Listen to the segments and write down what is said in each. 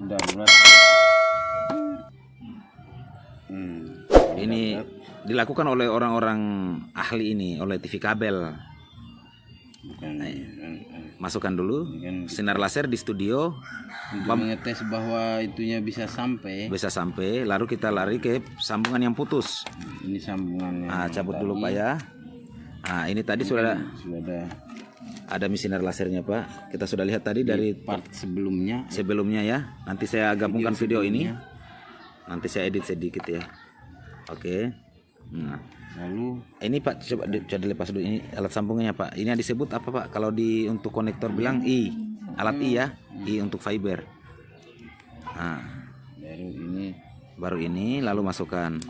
darurat. Ini dilakukan oleh orang-orang ahli ini, oleh TV kabel. Masukkan dulu sinar laser di studio Untuk mengetes bahwa itunya bisa sampai. lalu kita lari ke sambungan yang putus. Ini sambungannya. Cabut dulu Pak ya. Ini tadi sudah ada sinar lasernya Pak. Kita sudah lihat tadi dari part sebelumnya ya. Nanti saya gabungkan video ini. Nanti saya edit sedikit ya. Oke. Nah, lalu ini Pak coba dilepas dulu ini alat sambungannya Pak. Ini yang disebut apa Pak? Kalau di untuk konektor bilang I, alat I ya, I untuk fiber. Baru ini lalu masukkan.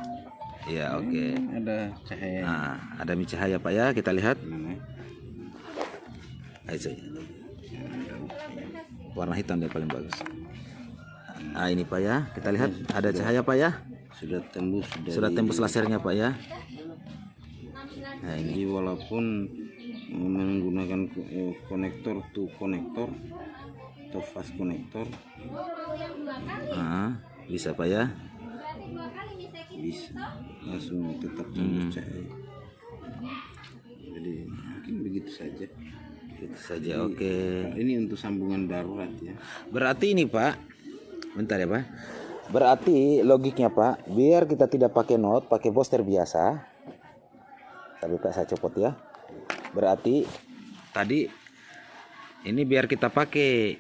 Ya oke. Ada cahaya. Ada cahaya Pak ya, kita lihat. Warna hitam dia paling bagus. Ini Pak ya, kita lihat ada cahaya Pak ya. Sudah tembus lasernya Pak ya. Jadi walaupun menggunakan konektor to konektor atau fast konektor, bisa Pak ya. Bisa langsung tetap tembus cahaya. Jadi mungkin begitu saja. Oke. Ini untuk sambungan darurat ya. Berarti ini Pak, bentar ya Pak. Berarti logiknya Pak, biar kita tidak pakai not, pakai booster biasa. Tapi Pak saya copot ya. Berarti tadi ini biar kita pakai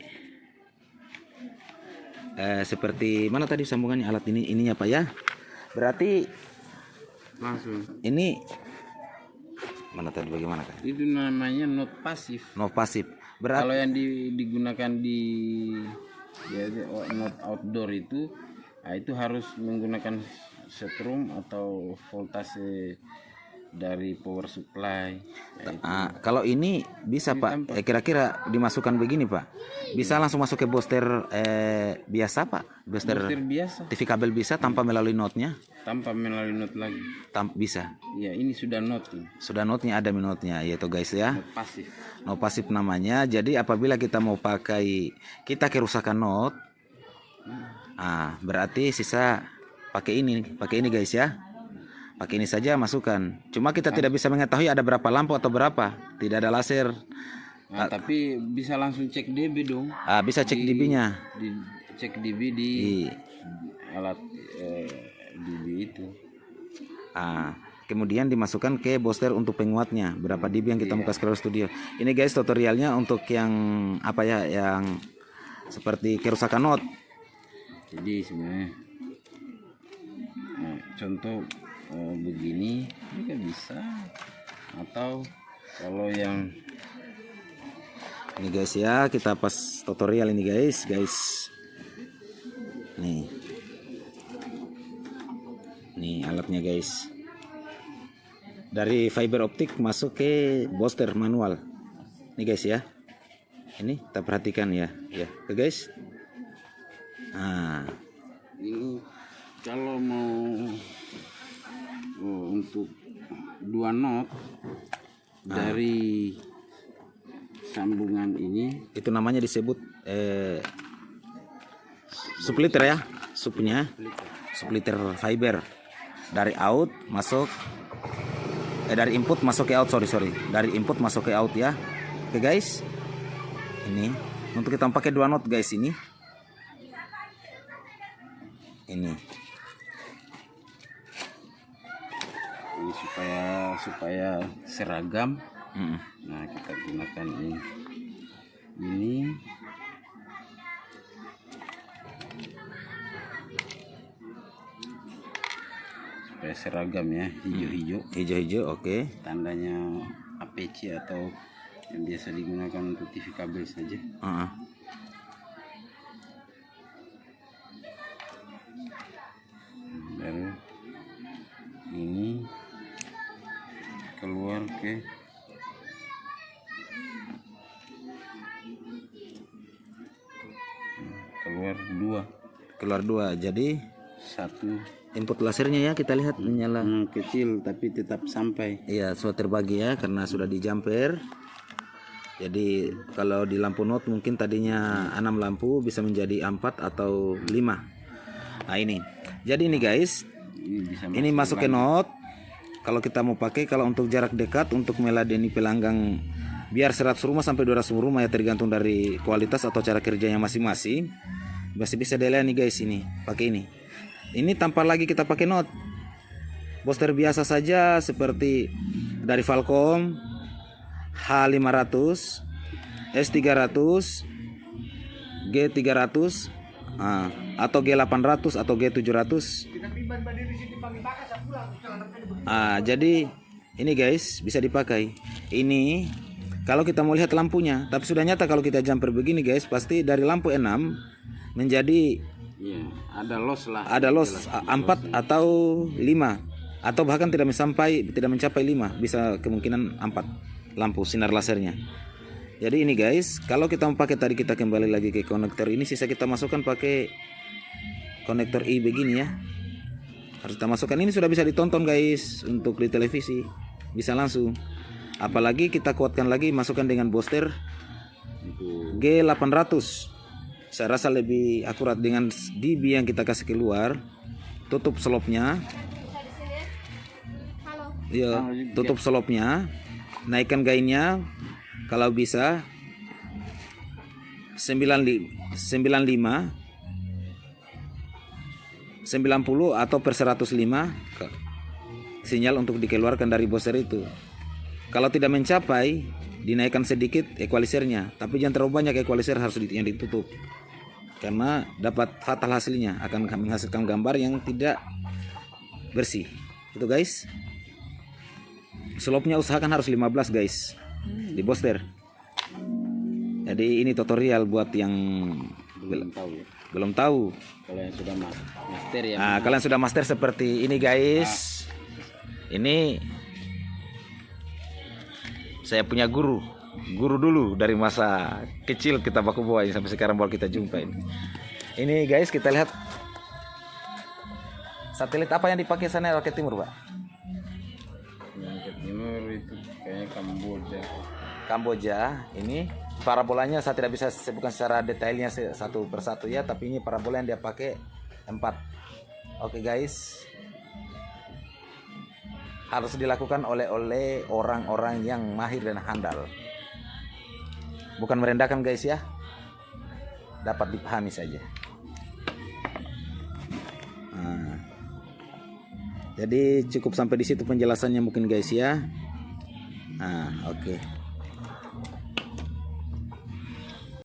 seperti mana tadi sambungannya alat ininya Pak ya. Berarti langsung ini mana tadi bagaimana Kak? Itu namanya not pasif. Not pasif. Berarti kalau yang digunakan di not outdoor itu harus menggunakan setrum atau voltase dari power supply. Kalau ini bisa Pak, kira-kira dimasukkan begini Pak, bisa langsung masuk ke booster biasa Pak, booster biasa. TV kabel bisa tanpa melalui notnya? Tanpa melalui not lagi. Bisa. Ya ini sudah not. Sudah notnya, ada notnya, yaitu guys ya. Not pasif. Not pasif namanya. Jadi apabila kita mau pakai, kita kerusakan not, berarti sisa pakai ini guys ya. Pakai ini saja masukkan. Cuma kita tidak bisa mengetahui ada berapa lampu atau berapa. Tidak ada laser. Tapi bisa langsung cek dB dong. Bisa cek dB-nya. Cek dB di alat dB itu. Kemudian dimasukkan ke booster untuk penguatnya. Berapa dB yang kita mau kasih ke studio. Ini guys tutorialnya untuk yang apa ya, yang seperti kerusakan not. Jadi sebenarnya contoh begini juga bisa, atau kalau yang ini guys ya, kita pas tutorial ini guys nih alatnya guys, dari fiber optik masuk ke booster manual nih guys ya. Ini kita perhatikan ya oke guys. Ini kalau mau untuk 2 not dari sambungan ini, itu namanya disebut splitter ya, splitter fiber. Dari out masuk dari input masuk ke out, sorry dari input masuk ke out ya. Oke guys, ini untuk kita pakai 2 not guys. Ini supaya seragam. Nah, kita gunakan ini supaya seragam ya, hijau-hijau. Oke. Tandanya APC atau yang biasa digunakan untuk TV kabel saja. Baru ini keluar keluar dua, jadi satu input lasernya ya, kita lihat menyala kecil tapi tetap sampai. Iya, sudah terbagi ya karena sudah di jumper. Jadi kalau di lampu not mungkin tadinya 6 lampu bisa menjadi 4 atau 5. Nah ini. Jadi ini guys, ini masuk ke not. Kalau kita mau pakai, kalau untuk jarak dekat untuk meladeni pelanggang biar 100 rumah sampai 200 rumah ya, tergantung dari kualitas atau cara kerjanya masing-masing. Masih bisa dilayani guys, ini pakai ini. Ini tanpa lagi kita pakai not. Booster biasa saja seperti dari Falcom H500, S300, G300, atau G800 atau G700. Jadi ini guys bisa dipakai. Ini kalau kita mau lihat lampunya, tapi sudah nyata kalau kita jumper begini guys, pasti dari lampu 6 menjadi ada loss lah. Ada loss 4 atau 5 atau bahkan tidak mencapai 5, bisa kemungkinan 4 lampu sinar lasernya. Jadi ini guys, kalau kita mau pakai tadi kita kembali lagi ke konektor ini, sisa kita masukkan pakai konektor I begini ya. Harus kita masukkan, ini sudah bisa ditonton guys untuk di televisi, bisa langsung. Apalagi kita kuatkan lagi, masukkan dengan booster G800. Saya rasa lebih akurat dengan dB yang kita kasih keluar. Tutup slopnya. Iya, tutup slopnya. Naikkan gainnya kalau bisa 95, 90 atau per 105 sinyal untuk dikeluarkan dari booster itu. Kalau tidak mencapai, dinaikkan sedikit equalizernya, tapi jangan terlalu banyak equalizer, harus yang ditutup karena dapat fatal hasilnya, akan menghasilkan gambar yang tidak bersih. Itu guys. Slopnya usahakan harus 15 guys di booster. Jadi ini tutorial buat yang belum tahu. Kalau yang sudah master ya. Kalian sudah master seperti ini guys. Ini saya punya guru dulu dari masa kecil kita baku bawa sampai sekarang baru kita jumpa ini. Ini guys, kita lihat satelit apa yang dipakai sana Roket Timur, Pak? Roket Timur itu kayaknya Kamboja. Ini parabolanya saya tidak bisa sebutkan secara detailnya satu persatu ya, tapi ini parabola yang dia pakai 4. Oke guys, harus dilakukan oleh orang-orang yang mahir dan handal, bukan merendahkan guys ya, dapat dipahami saja. Jadi cukup sampai di situ penjelasannya mungkin guys ya. Oke.